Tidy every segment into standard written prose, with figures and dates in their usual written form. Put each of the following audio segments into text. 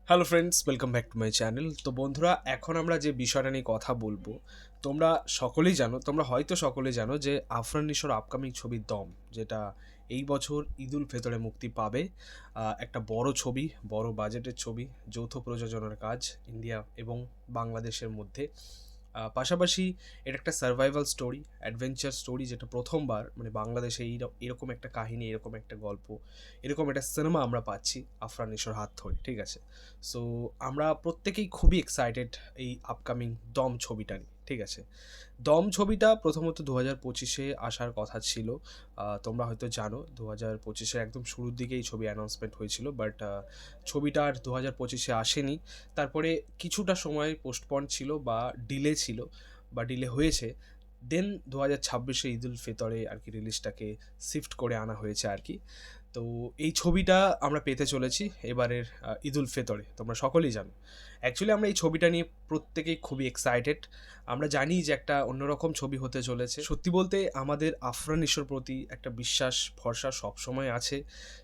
Hello friends, welcome back to my channel. তো বন্ধুরা, এখন আমরা যে বিষয়টা নিয়ে কথা বলবো, তোমরা তোমরা হয়তো সকলেই জানো যে আফরান নিশোর আপকামিং ছবি দম, যেটা এই বছর ঈদ উল ফিতরে মুক্তি পাবে। একটা বড় ছবি, বড় বাজেটের ছবি, যৌথ প্রযোজনার কাজ ইন্ডিয়া এবং বাংলাদেশের মধ্যে। পাশাপাশি এটা একটা সার্ভাইভাল স্টোরি, অ্যাডভেঞ্চার স্টোরি, যেটা প্রথমবার মানে বাংলাদেশে এরকম একটা কাহিনী, এরকম একটা গল্প, এরকম একটা সিনেমা আমরা পাচ্ছি আফরান নিশোর হাত ধরে। ঠিক আছে, সো আমরা প্রত্যেকেই খুবই এক্সাইটেড এই আপকামিং দম ছবিটা নিয়ে। ঠিক আছে, দম ছবিটা প্রথমত 2025-এ আসার কথা ছিল। তোমরা হয়তো জানো 2025-এর একদম শুরুর দিকে এই ছবি অ্যানাউন্সমেন্ট হয়েছিল, বাট ছবিটা আর 2025-এ আসেনি। তারপরে কিছুটা সময় পোস্টপন ছিল বা ডিলে ছিল বা ডিলে হয়েছে। দেন 2026-এ ঈদ উল ফিতরে আর কি রিলিজটাকে শিফট করে আনা হয়েছে আর কি। তো এই ছবিটা আমরা পেতে চলেছি এবারের ঈদ উল ফিতরে, তোমরা সকলেই জানো। অ্যাকচুয়ালি আমরা এই ছবিটা নিয়ে প্রত্যেকেই খুবই এক্সাইটেড। আমরা জানি যে একটা অন্যরকম ছবি হতে চলেছে। সত্যি বলতে আমাদের আফরান নিশোর প্রতি একটা বিশ্বাস ভরসা সবসময় আছে।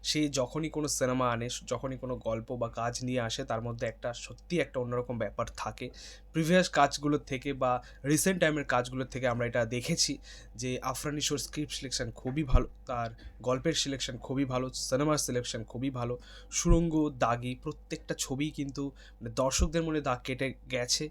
সে যখনই কোনো সিনেমা আনে, যখনই কোনো গল্প বা কাজ নিয়ে আসে, তার মধ্যে একটা সত্যি একটা অন্যরকম ব্যাপার থাকে। প্রিভিয়াস কাজগুলোর থেকে বা রিসেন্ট টাইমের কাজগুলোর থেকে আমরা এটা দেখেছি যে আফরান নিশোর স্ক্রিপ্ট সিলেকশন খুবই ভালো, তার গল্পের সিলেকশন খুবই ভালো, সিনেমার সিলেকশন খুবই ভালো। সুড়ঙ্গ, দাগি প্রত্যেকটা ছবিই কিন্তু মানে দর্শকদের মনে দাগ কেটে গেছে।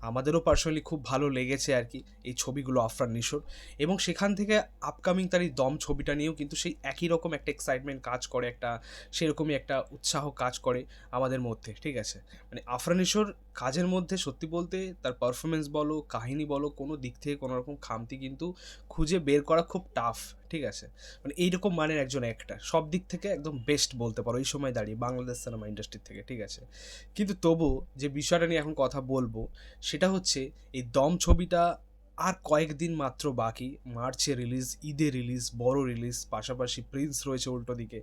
আমাদেরও পার্সোনালি খুব ভালো লেগেছে আর কি এই ছবিগুলো আফরান নিশোর। এবং সেখান থেকে আপকামিং তার এই দম ছবিটা নিয়েও কিন্তু সেই একই রকম একটা এক্সাইটমেন্ট কাজ করে, একটা সেরকমই একটা উৎসাহ কাজ করে আমাদের মধ্যে। ঠিক আছে, মানে আফরান নিশোর কাজের মধ্যে সত্যি বলতে তার পারফরমেন্স বলো, কাহিনী বলো, কোনো দিক থেকে কোনো রকম খামতি কিন্তু খুঁজে বের করা খুব টাফ। ঠিক আছে, মানে এইরকম মানের একজন অ্যাক্টার, সব দিক থেকে একদম বেস্ট বলতে পারো এই সময় দাঁড়িয়ে বাংলাদেশ সিনেমা ইন্ডাস্ট্রি থেকে। ঠিক আছে, কিন্তু তবু যে বিষয়টা নিয়ে এখন কথা বলবো সেটা হচ্ছে এই দম ছবিটা আর কয়েকদিন মাত্র বাকি। মার্চে রিলিজ, ঈদে রিলিজ, বড় রিলিজ, পাশাপাশি প্রিন্স রয়েছে উল্টো দিকে।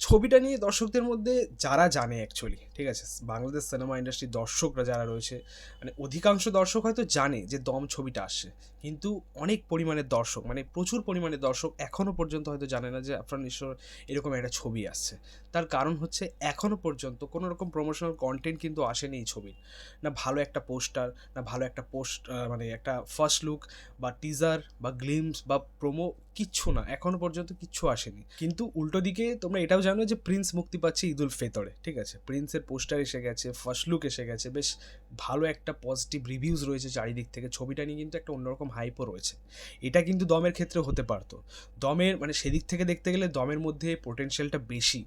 ছবিটা নিয়ে দর্শকদের মধ্যে যারা জানে অ্যাকচুয়ালি, ঠিক আছে, বাংলাদেশ সিনেমা ইন্ডাস্ট্রির দর্শকরা যারা রয়েছে, মানে অধিকাংশ দর্শক হয়তো জানে যে দম ছবিটা আসছে, কিন্তু অনেক পরিমাণের দর্শক, মানে প্রচুর পরিমাণের দর্শক এখনও পর্যন্ত হয়তো জানে না যে আফরান নিশোর এরকম একটা ছবি আসছে। তার কারণ হচ্ছে এখনও পর্যন্ত কোনো রকম প্রমোশনাল কন্টেন্ট কিন্তু আসেনি এই ছবির। না ভালো একটা পোস্টার, না ভালো একটা মানে একটা ফার্স্ট লুক বা টিজার বা গ্লিমস বা প্রোমো, কিচ্ছু না, এখনো পর্যন্ত কিচ্ছু আসেনি। কিন্তু উল্টো দিকে তোমরা এটাও জানো যে প্রিন্স মুক্তি পাচ্ছে ঈদ উল ফিতরে। ঠিক আছে, প্রিন্সের পোস্টার এসে গেছে, ফার্স্ট লুক এসে গেছে, বেশ ভালো একটা পজিটিভ রিভিউজ রয়েছে চারিদিক থেকে। ছবিটা নিয়ে কিন্তু একটা অন্যরকম হাইপও রয়েছে। এটা কিন্তু দমের ক্ষেত্রে হতে পারতো। দমের মানে সেদিক থেকে দেখতে গেলে দমের মধ্যে পোটেনশিয়ালটা বেশি,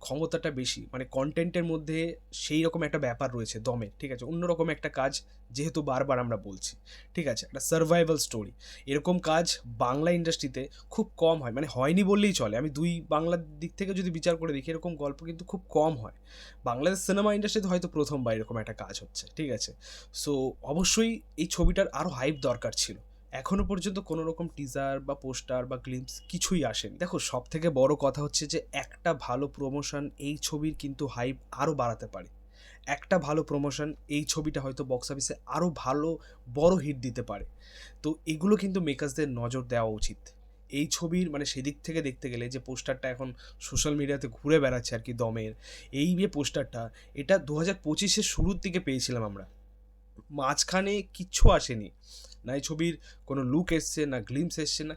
ক্ষমতাটা বেশি, মানে কন্টেন্টের মধ্যে সেই রকম একটা ব্যাপার রয়েছে দমে। ঠিক আছে, অন্যরকম একটা কাজ, যেহেতু বারবার আমরা বলছি। ঠিক আছে, একটা সার্ভাইভাল স্টোরি, এরকম কাজ বাংলা ইন্ডাস্ট্রিতে খুব কম হয়, মানে হয়নি বললেই চলে। আমি দুই বাংলার দিক থেকে যদি বিচার করে দেখি, এরকম গল্প কিন্তু খুব কম হয়। বাংলাদেশ সিনেমা ইন্ডাস্ট্রিতে হয়তো প্রথমবার এরকম একটা কাজ হচ্ছে। ঠিক আছে, সো অবশ্যই এই ছবিটার আরও হাইপ দরকার ছিল। এখনও পর্যন্ত কোনো রকম টিজার বা পোস্টার বা গ্লিমস কিছুই আসেনি। দেখো, সব থেকে বড় কথা হচ্ছে যে একটা ভালো প্রমোশন এই ছবির কিন্তু হাইপ আরও বাড়াতে পারে। একটা ভালো প্রমোশন এই ছবিটা হয়তো বক্স অফিসে আরও ভালো বড় হিট দিতে পারে। তো এগুলো কিন্তু মেকার্সদের নজর দেওয়া উচিত এই ছবির। মানে সেদিক থেকে দেখতে গেলে যে পোস্টারটা এখন সোশ্যাল মিডিয়াতে ঘুরে বেড়াচ্ছে আর কি দমের, এই যে পোস্টারটা, এটা 2025-এর শুরুর দিকে পেয়েছিলাম আমরা, মাঝখানে কিচ্ছু আসেনি। না এই ছবির কোনো লুক এসছে, না গ্লিমস এসছে, না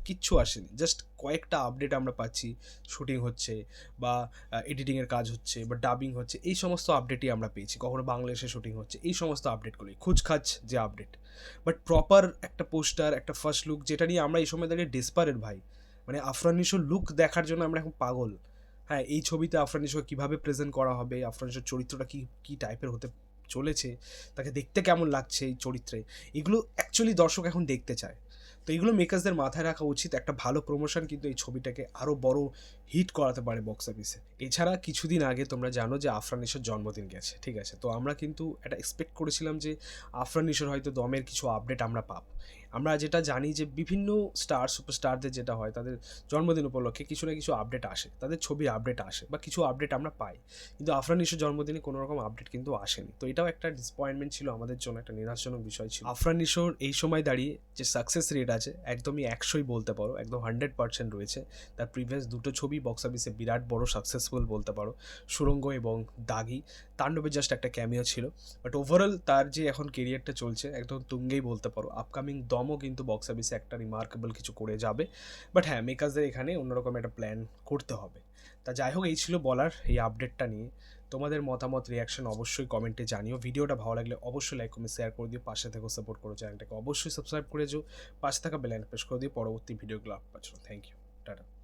কিচ্ছু আসেনি। জাস্ট কয়েকটা আপডেট আমরা পাচ্ছি, শুটিং হচ্ছে বা এডিটিংয়ের কাজ হচ্ছে বা ডাবিং হচ্ছে, এই সমস্ত আপডেটই আমরা পেয়েছি। কখনো বাংলাদেশে শুটিং হচ্ছে, এই সমস্ত আপডেটগুলোই খুচখাচ যে আপডেট। বাট প্রপার একটা পোস্টার, একটা ফার্স্ট লুক, যেটা নিয়ে আমরা এই সময় দাঁড়িয়ে ডেসপারেট ভাই। মানে আফরান নিশোর লুক দেখার জন্য আমরা এখন পাগল। হ্যাঁ, এই ছবিতে আফরান নিশোকে কীভাবে প্রেজেন্ট করা হবে, আফরান নিশোর চরিত্রটা কী টাইপের হতে চলেছে, তাকে দেখতে কেমন লাগছে এই চরিত্রে, এগুলো অ্যাকচুয়ালি দর্শক এখন দেখতে চায়। তো এগুলো মেকার্সদের মাথায় রাখা উচিত। একটা ভালো প্রমোশন কিন্তু এই ছবিটাকে আরও বড় হিট করাতে পারে বক্স অফিসে। এছাড়া কিছুদিন আগে তোমরা জানো যে আফরান নিশোর জন্মদিন গেছে। ঠিক আছে, তো আমরা কিন্তু এটা এক্সপেক্ট করেছিলাম যে আফরান নিশোর হয়তো দমের কিছু আপডেট আমরা পাবো। আমরা যেটা জানি যে বিভিন্ন সুপারস্টারদের যেটা হয়, তাদের জন্মদিন উপলক্ষে কিছু না কিছু আপডেট আসে, তাদের ছবির আপডেট আসে বা কিছু আপডেট আমরা পাই। কিন্তু আফরান নিশোর জন্মদিনে কোনো রকম আপডেট কিন্তু আসেনি। তো এটাও একটা ডিসঅ্যাপয়েন্টমেন্ট ছিল আমাদের জন্য, একটা নিরাশজনক বিষয় ছিল। আফরান নিশোর এই সময় দাঁড়িয়ে যে সাকসেস রেট আছে একদমই 100ই বলতে পারো, একদম 100% রয়েছে। তার প্রিভিয়াস দুটো ছবি ছবি বক্স অফিসে বিরাট বড় সাকসেসফুল বলতে পারো। সুড়ঙ্গ এবং দাগি, তাণ্ডবে জাস্ট একটা ক্যামিও ছিল, বাট ওভারঅল তার যে এখন কেরিয়ারটা চলছে একদম তুঙ্গেই বলতে পারো। আপকামিং দমও কিন্তু বক্স অফিসে একটা রিমার্কেবল কিছু করে যাবে, বাট হ্যাঁ মেকারসদের এখানে অন্যরকম একটা প্ল্যান করতে হবে। তা যাই হোক, এই ছিল বলার এই আপডেটটা নিয়ে। তোমাদের মতামত, রিয়াকশন অবশ্যই কমেন্টে জানিও। ভিডিওটা ভালো লাগলে অবশ্যই লাইক কমেন্ট শেয়ার করে দিও, পাশে থেকেও সাপোর্ট করো, চ্যানেলটাকে অবশ্যই সাবস্ক্রাইব করে যাও, পাশে থাকা বেল আইকন প্রেস করে দিও পরবর্তী ভিডিওগুলো আপলোড পাচ্ছ। Thank you, tata.